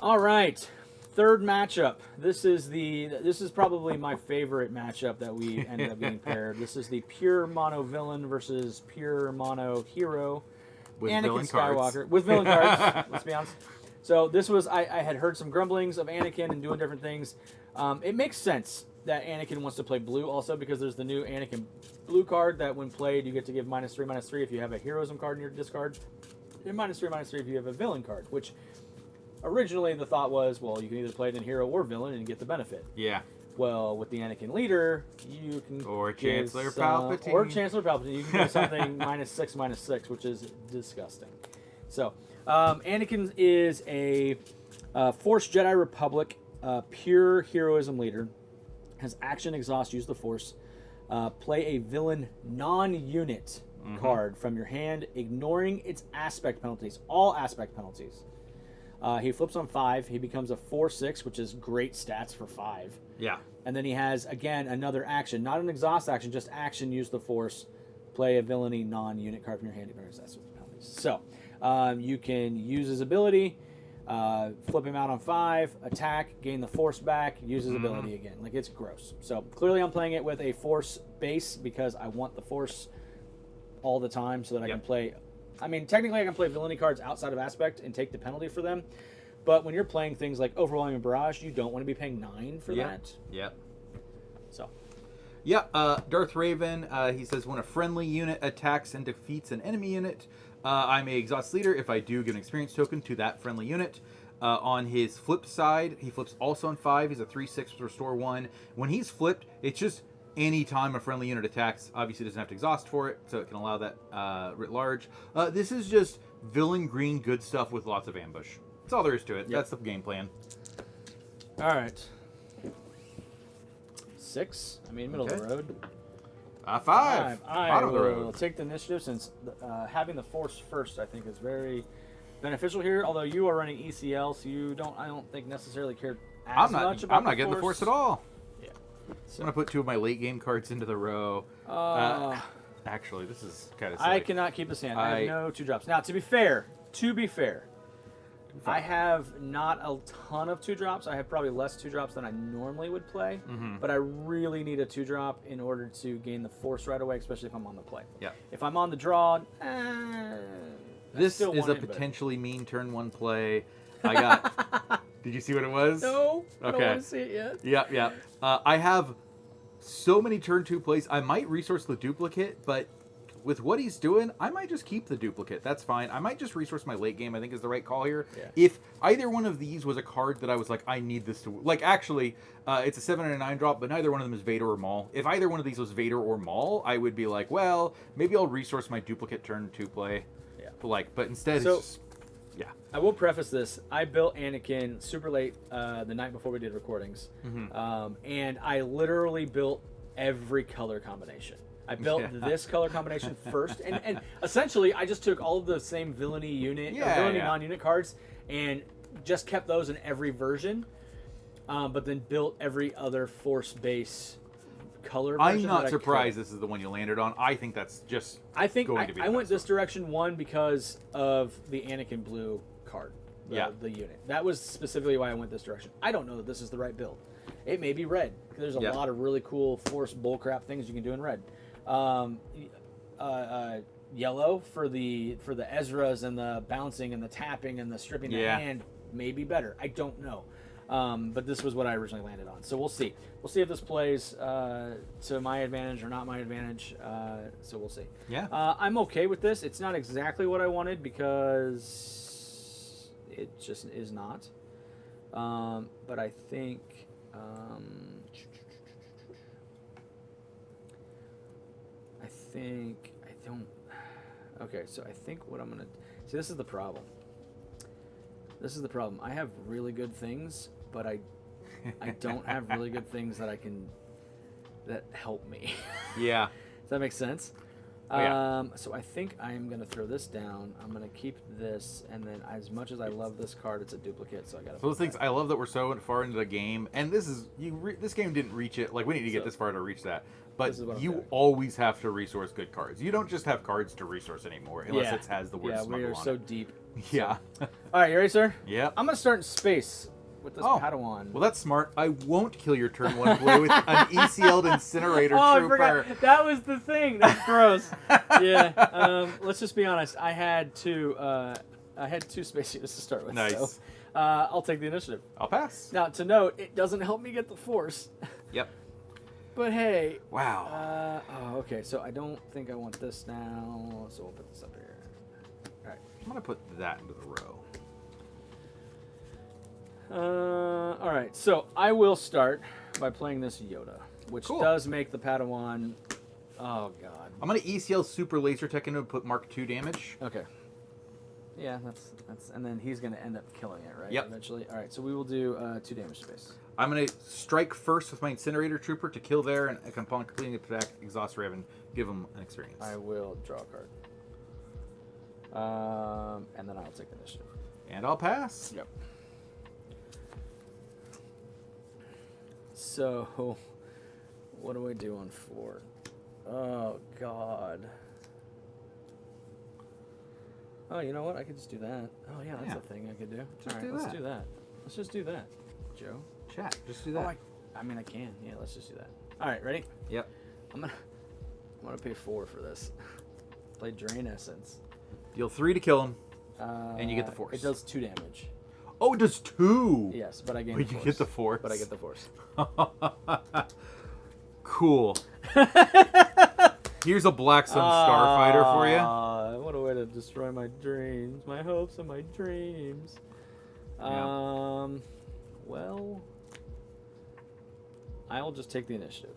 All right, third matchup. This is probably my favorite matchup that we ended up getting paired. This is the pure mono villain versus pure mono hero. With Anakin villain Skywalker cards. with villain cards. Let's be honest. So this was I had heard some grumblings of Anakin and doing different things. It makes sense that Anakin wants to play blue also because there's the new Anakin blue card that when played you get to give -3/-3 if you have a heroism card in your discard, and -3/-3 if you have a villain card. Which originally the thought was, well, you can either play it in hero or villain and get the benefit. Yeah. Well, with the Anakin leader, you can Or give Chancellor some- Palpatine. Or Chancellor Palpatine. You can do something -6/-6, which is disgusting. So, Anakin is a Force Jedi Republic pure heroism leader. Has action, exhaust, use the Force. Play a villain non-unit card from your hand, ignoring its aspect penalties. All aspect penalties. He flips on 5. He becomes a 4/6, which is great stats for 5. Yeah. And then he has, again, another action. Not an exhaust action, just action, use the Force. Play a villainy non-unit card from your hand, ignoring its aspect penalties. So, you can use his ability, flip him out on 5, attack, gain the Force back, use his ability again. Like, it's gross. So, clearly I'm playing it with a Force base because I want the Force all the time so that I can play... I mean, technically I can play villainy cards outside of Aspect and take the penalty for them. But when you're playing things like Overwhelming Barrage, you don't want to be paying 9 for that. Yep. So. Yeah, Darth Revan, he says, when a friendly unit attacks and defeats an enemy unit, I'm a exhaust leader. If I do, give an experience token to that friendly unit. On his flip side, he flips also on 5. He's a 3/6 with restore 1. When he's flipped, it's just any time a friendly unit attacks. Obviously, it doesn't have to exhaust for it, so it can allow that writ large. This is just villain green good stuff with lots of ambush. That's all there is to it. Yep. That's the game plan. All right. 6. I mean, middle of the road. 5. I Bottom of the will road. take the initiative since having the Force first, I think, is very beneficial here. Although you are running ECL, so I don't think necessarily care as much about I'm not getting the Force at all. Yeah. So I'm going to put 2 of my late game cards into the row. Actually, this is kind of silly. I cannot keep this hand. I have no 2-drops. Now, to be fair, I have not a ton of 2-drops. I have probably less 2-drops than I normally would play. But I really need a 2-drop in order to gain the Force right away, especially if I'm on the play. Yeah. If I'm on the draw, This still is want a it, but- potentially mean turn 1 play. I got... Did you see what it was? No, I don't Okay. want to see it yet. Yeah. I have so many turn 2 plays. I might resource the duplicate, but with what he's doing, I might just keep the duplicate. That's fine. I might just resource my late game, I think is the right call here. Yeah. If either one of these was a card that I was like, I need this to... Like, actually, it's a 7 and a 9 drop, but neither one of them is Vader or Maul. If either one of these was Vader or Maul, I would be like, well, maybe I'll resource my duplicate turn 2 play. Yeah. But instead, So- it's just... Yeah. I will preface this. I built Anakin super late the night before we did recordings. And I literally built every color combination. I built this color combination first. And essentially, I just took all of the same villainy unit, or villainy non-unit cards and just kept those in every version. But then built every other Force base color version. I'm not that I surprised could. this is the one you landed on. I think that's just I think going to be I the went best this one. direction, one, because of the Anakin blue card, the unit. That was specifically why I went this direction. I don't know that this is the right build. It may be red. There's a lot of really cool Force bullcrap things you can do in red. Yellow for the Ezras and the bouncing and the tapping and the stripping the hand may be better. I don't know. But this was what I originally landed on. So we'll see. We'll see if this plays to my advantage or not my advantage. So we'll see. Yeah. I'm okay with this. It's not exactly what I wanted because it just is not. But I think... I don't... Okay, so I think what I'm going to... See, this is the problem. I have really good things, but I don't have really good things that help me. Yeah. Does that make sense? yeah. So I think I am gonna throw this down. I'm gonna keep this, and then as much as I love this card, it's a duplicate, so I gotta. So those things, I love that we're so far into the game, and this is this game didn't reach it. Like we need to get So, this far to reach that, but this is what I'm you doing. always have to resource good cards. You don't just have cards to resource anymore, unless it has the word Yeah, we smuggle are on so it. deep. Yeah. All right, you ready, sir? Yep. I'm gonna start in space with this Padawan. Well, that's smart. I won't kill your turn one play with an ECL'd incinerator I trooper. forgot. That was the thing. That's gross. Yeah. Let's just be honest. I had two space units to start with. Nice. So, I'll take the initiative. I'll pass. Now, to note, it doesn't help me get the force. Yep. But hey. Wow. Okay. So I don't think I want this now. So we'll put this up here. All right. I'm gonna put that into the row. All right. So I will start by playing this Yoda, which Cool. does make the Padawan. Oh God. I'm gonna ECL Super Laser Tech into and put Mark II damage. Okay. Yeah, that's and then he's gonna end up killing it, right? Yep. Eventually. All right. So we will do 2 damage space. I'm gonna strike first with my Incinerator Trooper to kill there, and upon completing the attack, exhaust Revan, give him an experience. I will draw a card. And then I'll take the initiative. And I'll pass. Yep. So, what do I do on 4? Oh God. Oh, you know what? I could just do that. Oh yeah, that's Yeah. a thing I could do. Just All right, do let's that. do that. Let's just do that, Joe. Chat. Just do that. Oh, I mean, I can. Yeah, let's just do that. All right, ready? Yep. I'm gonna pay 4 for this. Play Drain Essence. Deal 3 to kill him, and you get the force. It does 2 damage. Oh, it does 2. Yes, but I gain. But the you force. get the force. But I get the force. Cool. Here's a Black Sun Starfighter for you. What a way to destroy my dreams, my hopes, and my dreams. Yeah. Well, I'll just take the initiative.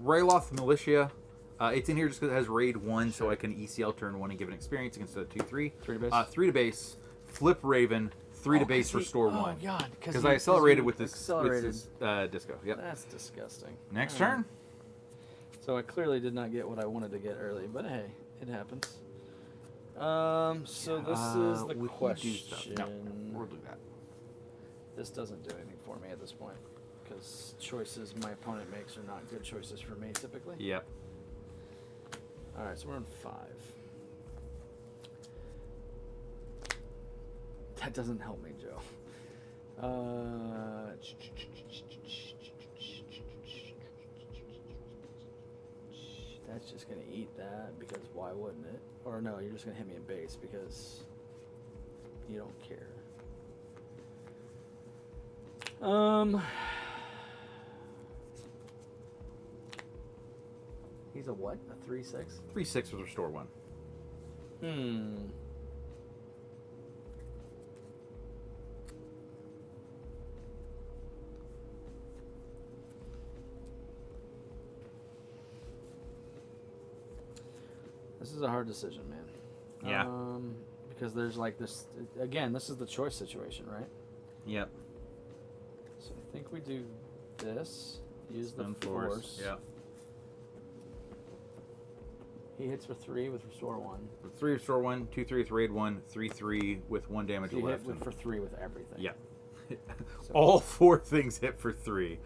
Rayloth Militia. It's in here just because it has raid 1, so I can ECL turn 1 and give an experience against a 2/3. 3 to base. 3 to base. Flip Raven. 3 to base. Restore 1. Oh God! Because I accelerated with this disco. Yep. That's disgusting. Next All right. turn. So I clearly did not get what I wanted to get early, but hey, it happens. So this is the we question. do stuff. No, we'll do that. This doesn't do anything for me at this point, because choices my opponent makes are not good choices for me typically. Yep. All right, so we're on 5. That doesn't help me, Joe. That's just gonna eat that, because why wouldn't it? Or no, you're just gonna hit me in base because you don't care. He's a what? A 3/6? 3/6 with restore 1. This is a hard decision, man. Yeah. Because there's like this again. This is the choice situation, right? Yep. So I think we do this. Use Spend the force. Yep. He hits for 3 with restore 1. With 3 restore 1, 2/3 with raid 1, 3/3 with 1 damage So you left. hit for 3 with everything. Yeah. So- All 4 things hit for 3.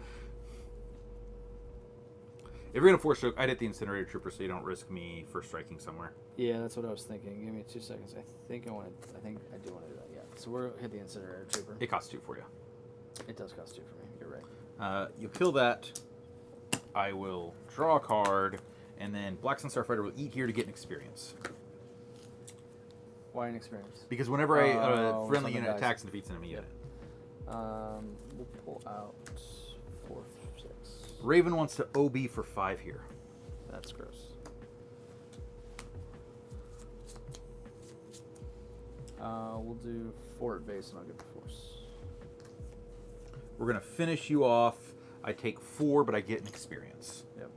If you're gonna force stroke, I'd hit the Incinerator Trooper so you don't risk me first striking somewhere. Yeah, that's what I was thinking. Give me 2 seconds. I think I do want to do that. Yeah. So we're hit the incinerator trooper. It costs 2 for you. It does cost 2 for me. You're right. You kill that. I will draw a card, and then Black Sun Starfighter will eat here to get an experience. Why an experience? Because whenever a friendly something unit dies. attacks and defeats an enemy unit. We'll pull out 4, 6. Raven wants to OB for 5 here. That's gross. We'll do 4 at base, and I'll get the force. We're gonna finish you off. I take 4, but I get an experience. Yep.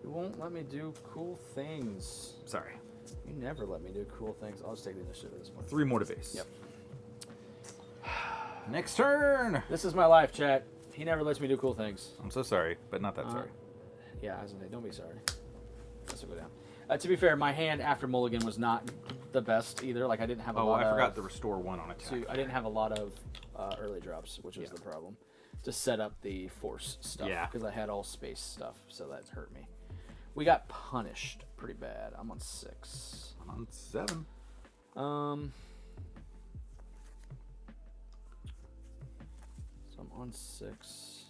You won't let me do cool things. Sorry. You never let me do cool things. I'll just take the initiative at this point. 3 more to base. Yep. Next turn. This is my life, chat. He never lets me do cool things. I'm so sorry, but not that sorry. Yeah, I was gonna say, don't be sorry. This will go down. To be fair, my hand after Mulligan was not the best either. Like I didn't have a lot. Oh, I forgot of, the restore 1 on attack. I didn't have a lot of early drops, which was the problem. To set up the force stuff. Yeah. Because I had all space stuff, so that hurt me. We got punished pretty bad. I'm on 6. I'm on 7. So I'm on 6.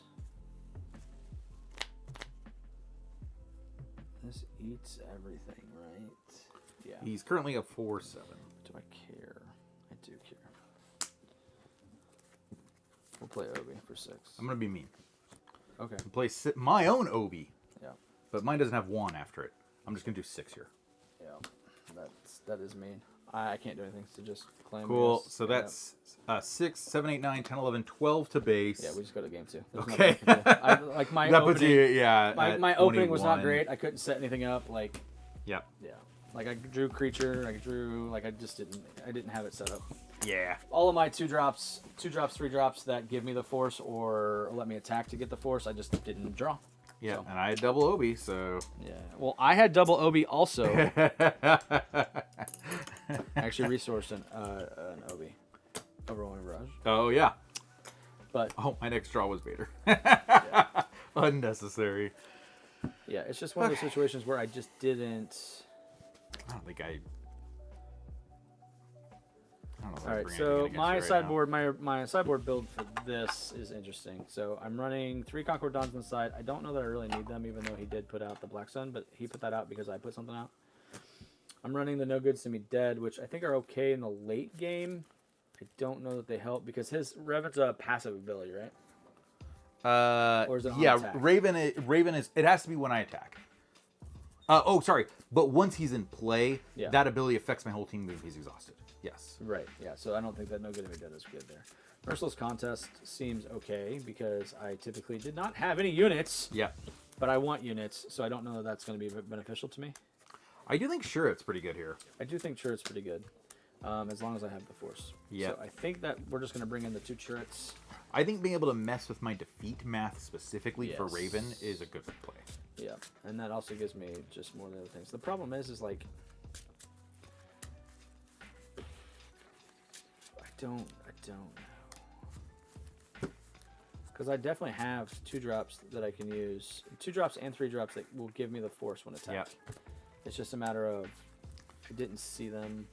This eats everything, right? Yeah. He's currently a 4/7. Do I care? I do care. We'll play Obi for 6. I'm gonna be mean. Okay. I'll play my own Obi. Yeah. But mine doesn't have 1 after it. I'm just gonna do 6 here. Yeah. That is mean. I can't do anything, so just claim. Cool. Yes. So that's 6, 7, 8, 9, 10, 11, 12 to base. Yeah, we just go to game 2. There's Okay. nothing I can do. Like my that opening, puts you, yeah. my opening was not 21. great. I couldn't set anything up. Like. Yep. Yeah. Like I drew creature. I didn't have it set up. Yeah. All of my 2 drops, 3 drops that give me the force or let me attack to get the force, I just didn't draw. Yeah, So. and I had double Obi, so. Yeah. Well, I had double Obi also. I actually resourced an Obi. Overwhelming Barrage. Oh, yeah. But Oh, my next draw was Vader. yeah, Unnecessary. yeah, it's just one of those situations where I just didn't. I don't think I don't know if All I right, bring so anything against my you right sideboard, my sideboard build for this is interesting. So I'm running 3 Concord Dons on the side. I don't know that I really need them, even though he did put out the Black Sun, but he put that out because I put something out. I'm running the No Good Semi Dead, which I think are okay in the late game. I don't know that they help because his Revan's a passive ability, right? now. Or is it on Yeah, attack? Raven is. It has to be when I attack. Oh, sorry. But once he's in play, Yeah. that ability affects my whole team move if he's exhausted. Yes. Right, yeah, so I don't think that No Good Semi Dead is good there. Merciless Contest seems okay because I typically did not have any units, Yeah. but I want units, so I don't know that that's going to be beneficial to me. I do think sure it's pretty good here. I do think turret's pretty good, as long as I have the force. Yeah. So I think that we're just going to bring in the 2 turrets. I think being able to mess with my defeat math specifically for Yes. Raven is a good play. Yeah, and that also gives me just more than the other things. The problem is like, I don't know. Because I definitely have 2 drops that I can use. 2 drops and 3 drops that will give me the force when attacked. Yeah. It's just a matter of I didn't see them.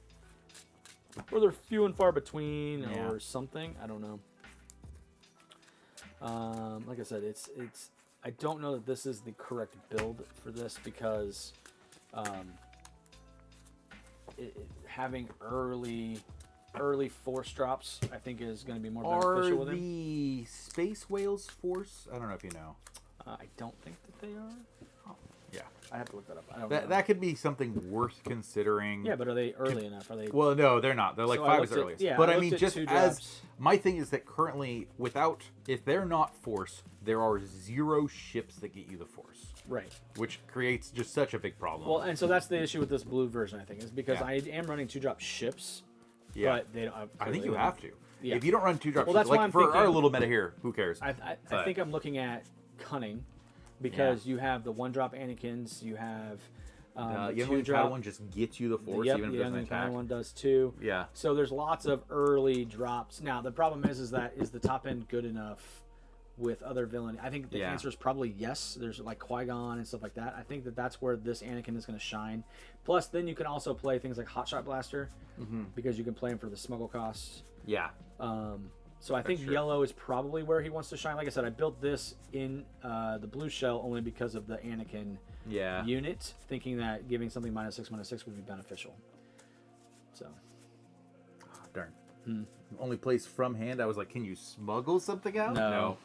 Or they're few and far between or something. I don't know. Like I said, it's I don't know that this is the correct build for this because having early force drops I think is going to be more beneficial Are with him. the Space Whales force? I don't know if you know. I don't think that they are. Yeah. I have to look that up. I don't know. That could be something worth considering. Yeah, but are they early enough? Are they? Well, no, they're not. They're like So I 5 looked is at- earliest. yeah, but I I looked mean, at just 2 as drops. my thing is that currently, without if they're not force, there are 0 ships that get you the force, Right. which creates just such a big problem. Well, and so that's the issue with this blue version, I think, is because Yeah. I am running 2-drop ships, yeah, but they don't. I think you have to. Yeah. If you don't run 2 drops, Well, that's why like I'm for our thinking- little meta here, who cares? I But- think I'm looking at cunning because you have the 1-drop Anakins, you have the the Youngling 2-drop. one just gets you the force, Yep, even if the it doesn't Youngling attack. one does too. Yeah. So there's lots of early drops. Now the problem is that is the top end good enough with other villainy? I think the Yeah. answer is probably yes. There's like Qui-Gon and stuff like that. I think that that's where this Anakin is going to shine. Plus, then you can also play things like Hotshot Blaster because you can play him for the smuggle costs. Yeah. So I think true. yellow is probably where he wants to shine. Like I said, I built this in the blue shell only because of the Anakin Yeah. unit, thinking that giving something -6/6 would be beneficial. So Darn. Only place from hand. I was like, can you smuggle something out? No.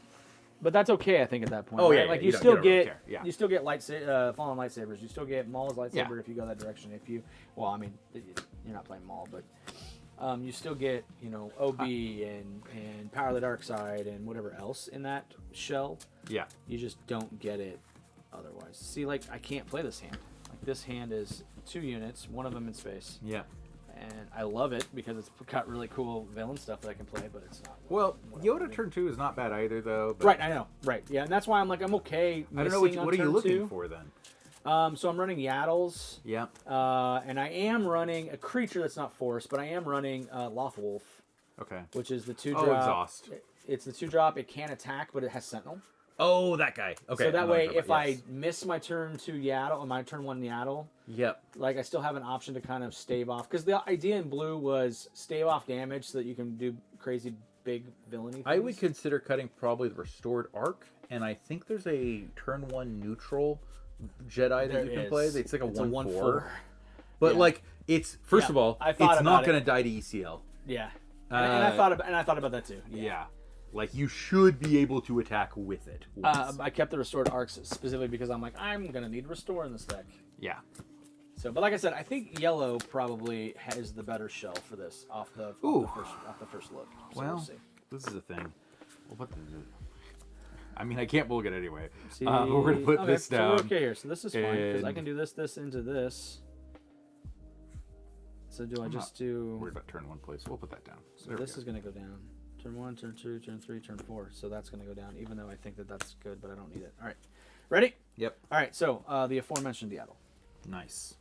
But that's okay, I think, at that point. Oh, right? yeah, like you you don't- still you don't really get care, yeah. you still get fallen lightsabers. You still get Maul's lightsaber Yeah. if you go that direction. If you I mean, you're not playing Maul, but you still get OB and Power of the Dark Side and whatever else in that shell. Yeah. You just don't get it otherwise. See, like I can't play this hand. Like this hand is 2 units, one of them in space. Yeah. And I love it because it's got really cool villain stuff that I can play, but it's not. Well, what I Yoda wanted. turn 2 is not bad either, though. But Right, I know. Right, yeah, and that's why I'm like I'm okay. I don't know missing on what are you turn looking 2. for then? So I'm running Yaddles. Yeah. And I am running a creature that's not force, but I am running Lothwolf, Okay. which is the 2-drop. Oh, exhaust. It's the 2-drop. It can attack, but it has Sentinel. Oh, that guy. Okay. So that way, if I miss my turn 2 Yaddle, or my turn 1 Yaddle, yep. like I still have an option to kind of stave off. Because the idea in blue was stave off damage so that you can do crazy big villainy things. I would consider cutting probably the Restored Arc, and I think there's a turn 1 neutral Jedi that you can play. It's like a 1/4. But like, it's first of all, it's not going to die to ECL. Yeah. And I thought about that too. Yeah. Like, you should be able to attack with it. I kept the Restored Arcs specifically because I'm like, I'm going to need Restore in this deck. Yeah. So, but like I said, I think yellow probably has the better shell for this off the first look. So well, we'll see. This is the thing. I mean, I can't bulk it anyway. See, we're going to put this down. So we're okay here. So this is fine because I can do this into this. So do I just do... worried about turn 1 play, so we'll put that down. So this is going to go down. Turn 1, turn 2, turn 3, turn 4. So that's going to go down, even though I think that that's good, but I don't need it. All right. Ready? Yep. All right. So the aforementioned Yaddle. Nice.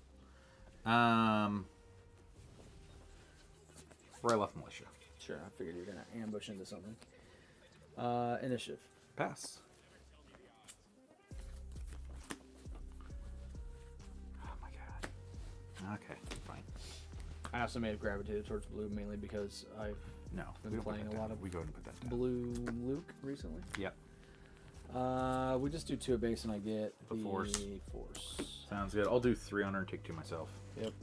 Where I left Militia. Sure. I figured you were going to ambush into something. Initiative. Pass. Oh my god. Okay, fine. I also may have gravitated towards blue mainly because I've been playing a lot of we go ahead and put that down. blue Luke recently. Yep. We just do 2 a base and I get the force. Sounds good. I'll do 3 on her and take 2 myself. Yep.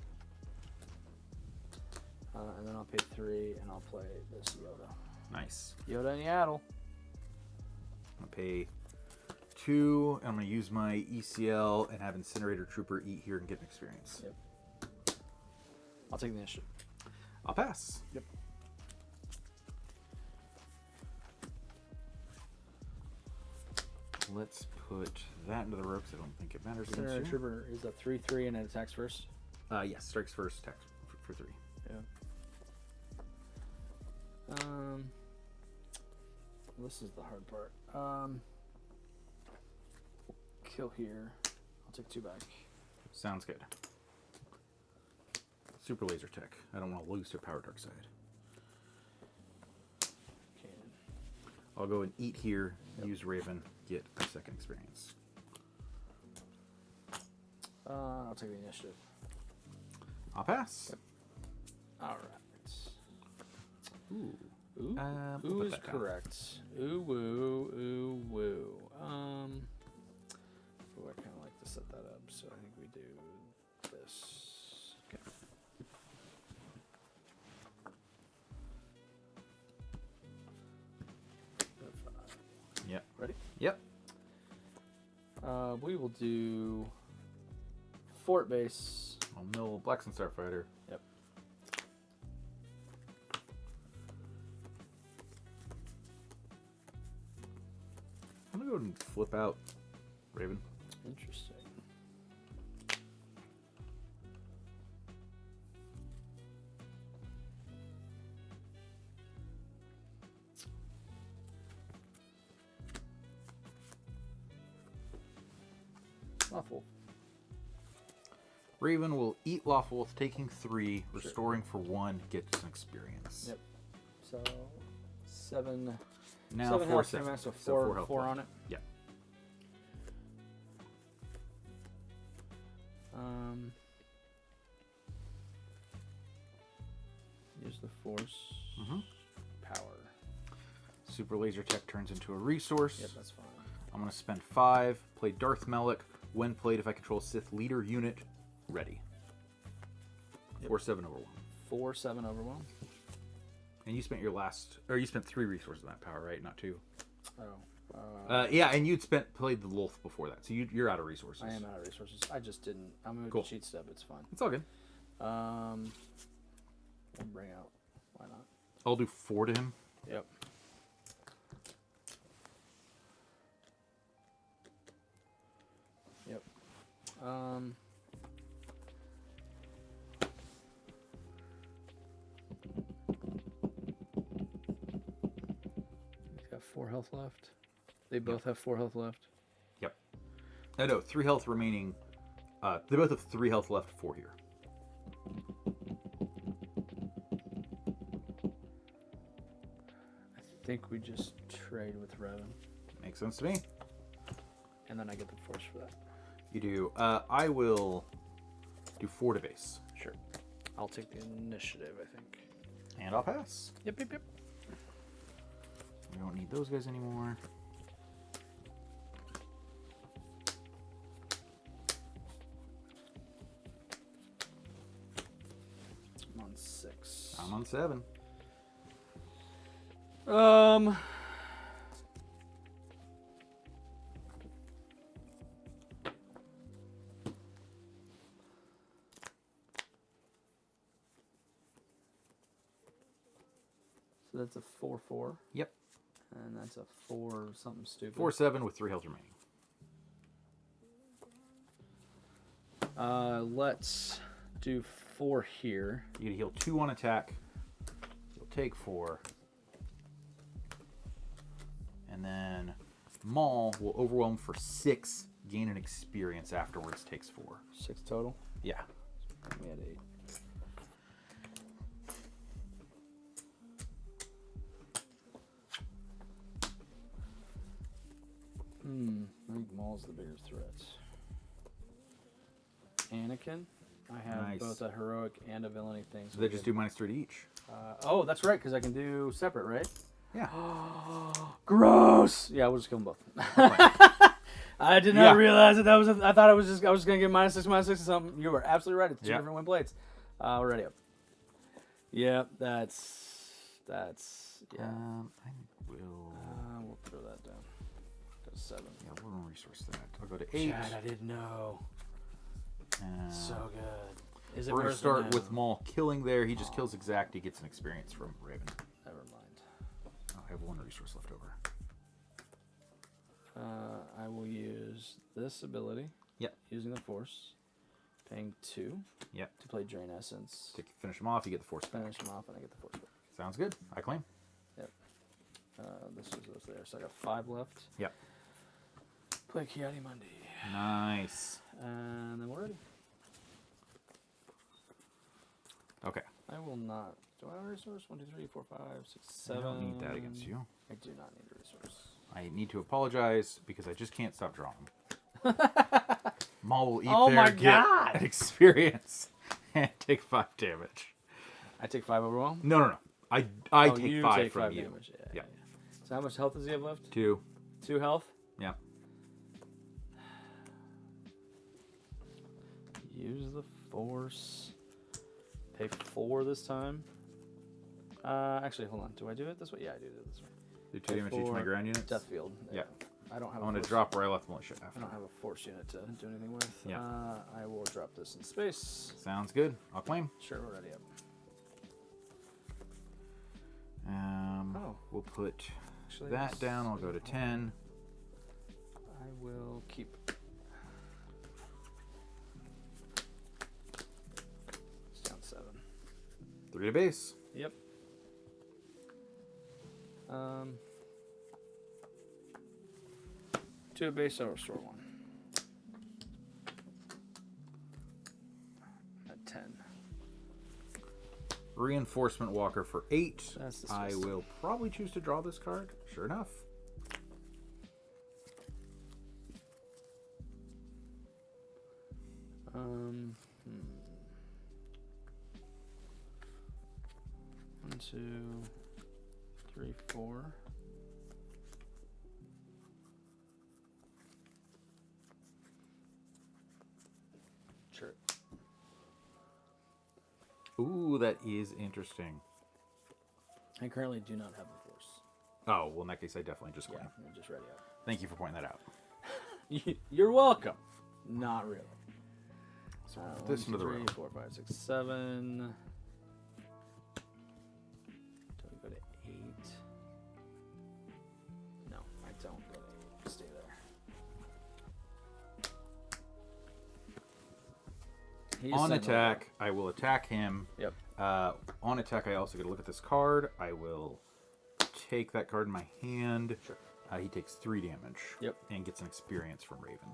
And then I'll pay 3 and I'll play this Yoda. Nice. Yoda and Yaddle. I'm gonna pay 2. I'm gonna use my ECL and have Incinerator Trooper eat here and get an experience. Yep. I'll take the initiative. I'll pass. Yep. Let's put that into the row because I don't think it matters. Incinerator Trooper is a 3/3 and it attacks first. Yes, strikes first, attacks for 3. Yeah. This is the hard part. Kill here. I'll take 2 back. Sounds good. Super laser tech. I don't want to lose to Power Dark Side. Okay. I'll go and eat here, use Raven, get a second experience. I'll take the initiative. I'll pass. Yep. All right. Ooh. Ooh, We'll ooh is correct. Ooh, woo, ooh, woo. Ooh, I kind of like to set that up, so I think we do this. Okay. Yep. Ready? Yep. We will do Fort Base. I'll mill Black Sun Starfighter. Yep. I'm gonna go ahead and flip out Raven. Interesting. Awful. Raven will eat Lawful, taking 3, restoring for 1, gets an experience. Yep. So 7. Now 7 4 health, 7. so So 4, 4 health 4 left. on it. Yeah. Use the force. Power. Super laser tech turns into a resource. Yep, that's fine. I'm going to spend 5, play Darth Melek. When played, if I control Sith leader unit, ready. Yep. 4-7 over 1. 4/7 over 1. And you spent your last, or you spent 3 resources on that power, right? Not 2. Oh. Yeah, and you'd played the Lolth before that, so you're out of resources. I am out of resources. I just didn't. I'm moving Cool. to cheat step. It's fine. It's all good. We'll bring out. Why not? I'll do 4 to him. Yep. Yep. He's got 4 health left. They both have 4 health left. Yep. No, 3 health remaining They both have 3 health left, 4 here. I think we just trade with Revan. Makes sense to me. And then I get the force for that. You do. I will do 4 to base. Sure. I'll take the initiative, I think. And I'll pass. Yep. We don't need those guys anymore. I'm on 6. I'm on 7. So that's a 4/4. Yep. And that's a 4 something stupid. 4/7 with 3 health remaining. Let's do 4 here. You get to heal 2 on attack. You'll take 4. And then Maul will overwhelm for 6. Gain an experience afterwards. Takes 4. 6 total. Yeah. Put me at 8. I think Maul's the bigger threat. Anakin. I have Nice. both a heroic and a villainy thing. So they just do -3 to each. Oh, that's right, because I can do separate, right? Yeah. Gross. Yeah, we'll just kill them both. I did not realize that was. I thought I was gonna get -6, -6 or something. You were absolutely right. It's 2 different win plates. We're ready up. Yep, that's. Yeah. I will. We'll throw that down. Go to 7. Yeah, we're gonna resource that. I'll go to 8. Chad, I didn't know. So good. Is it We're gonna worse start than with Maul killing there. He just kills exact. He gets an experience from Raven. Never mind. Oh, I have 1 resource left over. I will use this ability. Yep. Using the Force. Paying 2. Yep. To play Drain Essence. To finish him off, you get the force back. Finish him off, and I get the Force back. Sounds good. I claim. Yep. This is what's there. So I got 5 left. Yep. Play Kiadi Mundi. Nice. And then we're ready. Okay. I will not. Do I have a resource? 1, 2, 3, 4, 5, 6, 7. I don't need that against you. I do not need a resource. I need to apologize because I just can't stop drawing. Maul will eat Oh there, my get God. an experience, and take 5 damage. I take 5 overwhelm? No. I take you 5 take from 5 you. damage. Yeah. Yeah. So how much health does he have left? 2. 2 health? Yeah. Use the Force. Pay 4 this time. Actually, hold on. Do I do it this way? Yeah, I do it this way. Do 2 damage to each of my ground units. Death Field. Yeah. I don't have. I'm a going to force. drop where I left militia I after. don't have a Force unit to do anything with. Yeah. I will drop this in space. Sounds good. I'll claim. Sure, we're ready up. We'll put Actually, that this down. I'll go to 10. I will keep. It's down 7. 3 to base. Yep. 2 at base, I'll restore 1. At 10. Reinforcement Walker for 8. That's the I Swiss. will probably choose to draw this card. Sure enough. One, 2, 3, 4. Sure. Ooh, that is interesting. I currently do not have a Force. Oh, well, in that case, I definitely just claim. I'm just ready up. Thank you for pointing that out. You're welcome. Not really. So this into the 3, row. 4, 5, 6, 7. Do we go to 8? No, I don't go to 8. Stay there. On attack, I will attack him. Yep. On attack, I also get to look at this card. I will take that card in my hand. Sure. He takes 3 damage. Yep. And gets an experience from Raven.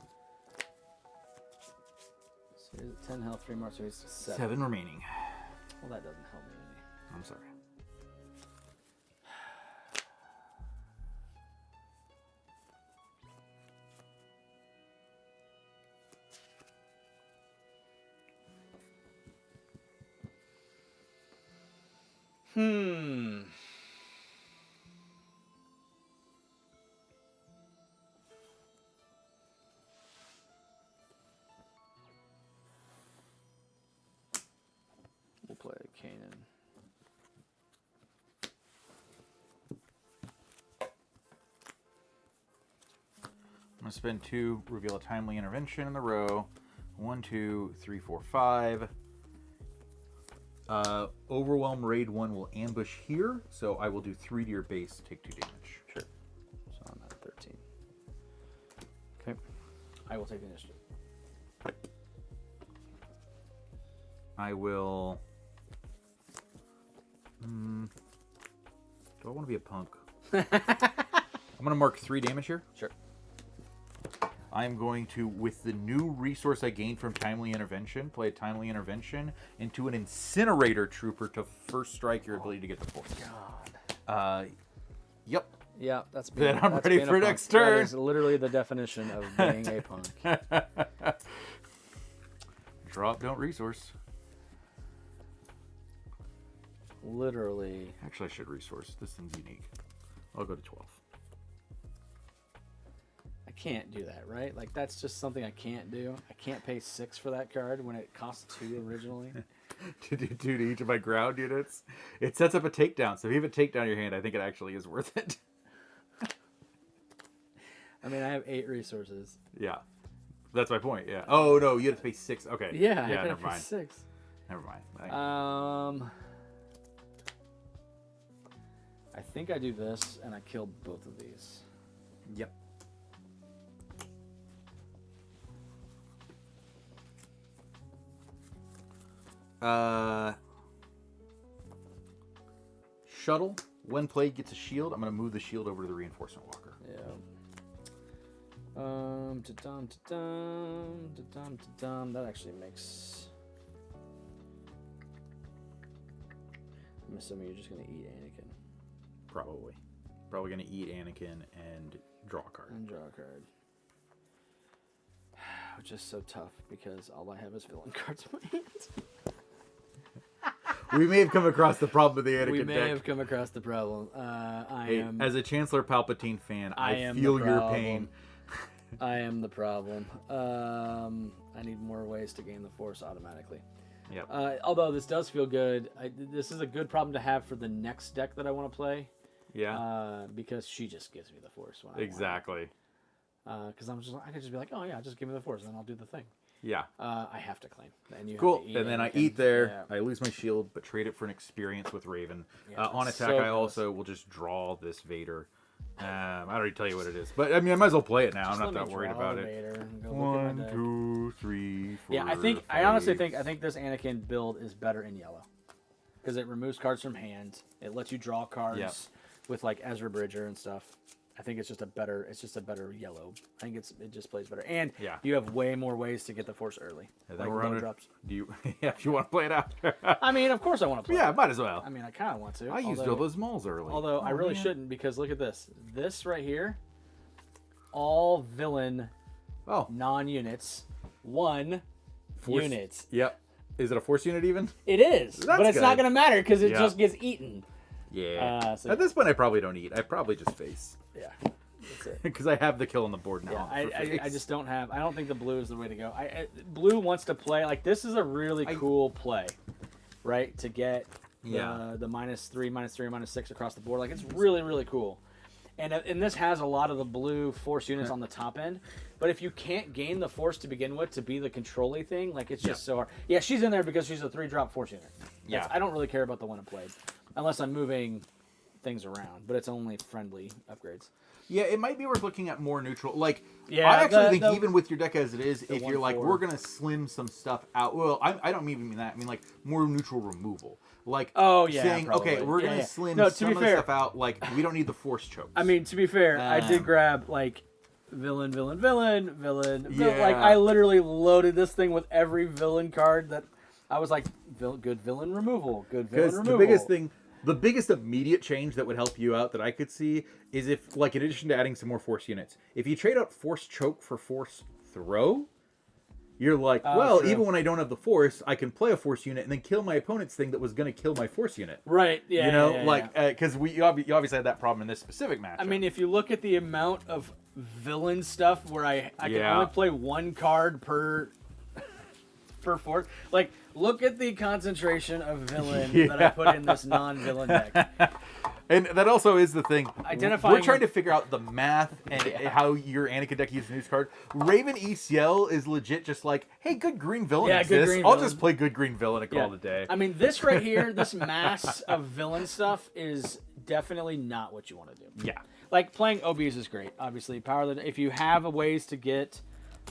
He's at 10 health, 3 more, so he's 7. 7 remaining. Well, that doesn't help me any. I'm sorry. We'll play Kanan. I'm going to spend 2, reveal a timely intervention in the row. 1, 2, 3, 4, 5. Overwhelm Raid 1 will ambush here, so I will do 3 to your base, take 2 damage. Sure. So I'm at 13. Okay. I will take the initiative. I will... do I want to be a punk? I'm going to mark 3 damage here. Sure. I'm going to, with the new resource I gained from Timely Intervention, play a Timely Intervention into an Incinerator Trooper to first strike your ability to get the force. God. Yep. Yeah, that's Then I'm that's ready being for a punk. next turn. That is literally the definition of being a punk. Drop, don't resource. Literally. Actually, I should resource. This thing's unique. I'll go to 12. I can't do that, right? Like, that's just something I can't do. I can't pay 6 for that card when it cost 2 originally. To do 2 to each of my ground units. It sets up a takedown, so if you have a takedown in your hand, I think it actually is worth it. I mean, I have 8 resources. Yeah. That's my point, yeah. Oh, no, you have to pay 6. Okay. Yeah, I never gotta pay mind. 6. Never mind. I think I do this, and I kill both of these. Yep. Shuttle. When played, gets a shield. I'm going to move the shield over to the reinforcement walker. Yeah. That actually makes... I'm assuming you're just going to eat Anakin. Probably. Probably going to eat Anakin and draw a card. And draw a card. Which is so tough because all I have is villain cards in my hands. We may have come across the problem with the Anakin We may deck. have come across the problem. As a Chancellor Palpatine fan, I am feel the your problem. pain. I am the problem. I need more ways to gain the Force automatically. Yep. Although this does feel good. This is a good problem to have for the next deck that I want to play. Yeah. Because she just gives me the Force. When Exactly. Because I could just be like, oh yeah, just give me the Force, and then I'll do the thing. Yeah. I have to claim. And you Cool. Have to eat and then I Anakin. eat there. Yeah. I lose my shield, but trade it for an experience with Raven. Yeah, On that's attack, so I close. also will just draw this Vader. I already tell you what it is, but I mean, I might as well play it now. Just I'm not let that me worried draw about the it. Vader and go look at my 1, deck. 2, 3, 4. Yeah, I honestly think this Anakin build is better in yellow because it removes cards from hand. It lets you draw cards Yep. with like Ezra Bridger and stuff. I think it's just a better yellow. I think it just plays better, and Yeah. you have way more ways to get the Force early. And Like then we're low on drops. Do you? Yeah, if you want to play it out. I mean, of course I want to play. Yeah, it. might as well. I mean, I kind of want to. I used all those malls early. Although I really man. shouldn't because look at this. This right here, all villain Oh, non-units, 1 Force- units. Yep. Is it a Force unit even? It is, That's but it's not good. going to matter because it Yeah. just gets eaten. Yeah. So- At this point, I probably don't eat. I probably just face Yeah, that's it. because I have the kill on the board now. Yeah, for I face. just don't have. I don't think the blue is the way to go. Blue wants to play like this is a really cool play, right? To get the -3, -3, -6 across the board. Like it's really really cool. And this has a lot of the blue Force units on the top end. But if you can't gain the Force to begin with to be the control-y thing, like it's just so hard. Yeah, she's in there because she's a 3-drop Force unit. Yeah. I don't really care about the one I played. Unless I'm moving things around. But it's only friendly upgrades. Yeah, it might be worth looking at more neutral. Like, Yeah, I actually think the- even with your deck as it is, if you're like, 1/4. we're going to slim some stuff out. Well, I don't even mean that. I mean, like, more neutral removal. Like, Oh, yeah, saying, probably. okay, we're Yeah, going to yeah. slim No, to some be of the fair- stuff out. Like, we don't need the Force chokes. I mean, to be fair, I did grab like villain, villain, villain, villain. Yeah. Like, I literally loaded this thing with every villain card that I was like, good villain removal, good villain Because removal. the biggest immediate change that would help you out that I could see is if, like, in addition to adding some more force units, if you trade out force choke for force throw, you're like, well, true. even when I don't have the force, I can play a force unit and then kill my opponent's thing that was going to kill my force unit. Right, yeah. You know, yeah. because you obviously had that problem in this specific match. I mean, if you look at the amount of villain stuff where I can Yeah. only play one card per force, like, look at the concentration of villain that I put in this non-villain deck. And that also is the thing. Identifying We're trying to figure out the math and how your Anakin deck uses news card. Raven ECL is legit just like, hey, good green villain Yeah, good exists. green I'll villain. just play good green villain and call it a day. I mean, this right here, this mass of villain stuff is definitely not what you want to do. Yeah. Like, playing OBs is great, obviously. Power of the, if you have a ways to get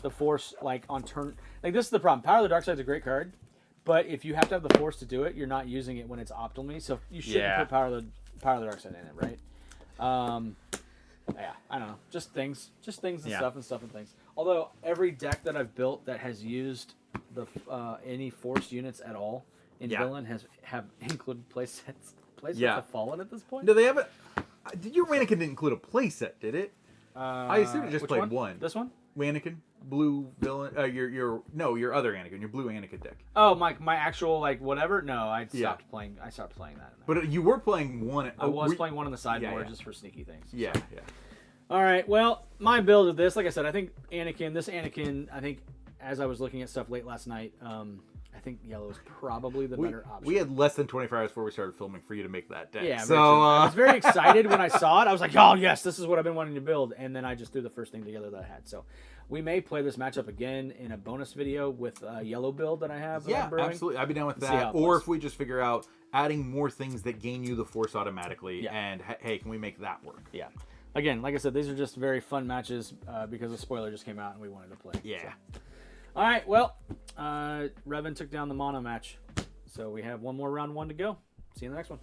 the force, like, on turn... Like, this is the problem. Power of the Dark Side is a great card, but if you have to have the force to do it, you're not using it when it's optimally, so you shouldn't put Power of the Dark Side in it, right? Yeah, I don't know. Just things and stuff and things. Although, every deck that I've built that has used the any force units at all in villain have included playsets. Playsets have fallen at this point. Do they have it? Did your Anakin didn't include a playset, did it? I assume it just Which played one. This one? Anakin, blue villain. Your other Anakin, your blue Anakin deck. Oh, my actual, like, whatever? No, I stopped playing that. In there. But you were playing one. I was playing one on the sideboard just for sneaky things. Yeah. All right, well, my build of this, like I said, I think Anakin, I think as I was looking at stuff late last night, I think yellow is probably the better option. We had less than 24 hours before we started filming for you to make that deck. Yeah, so I was very excited when I saw it. I was like, oh, yes, this is what I've been wanting to build. And then I just threw the first thing together that I had. So we may play this matchup again in a bonus video with a yellow build that I have. Yeah, absolutely. I'd be down with that. Or if we just figure out adding more things that gain you the force automatically. And, hey, can we make that work? Yeah. Again, like I said, these are just very fun matches because the spoiler just came out and we wanted to play. Yeah. So. All right, well, Revan took down the mono match. So we have one more round one to go. See you in the next one.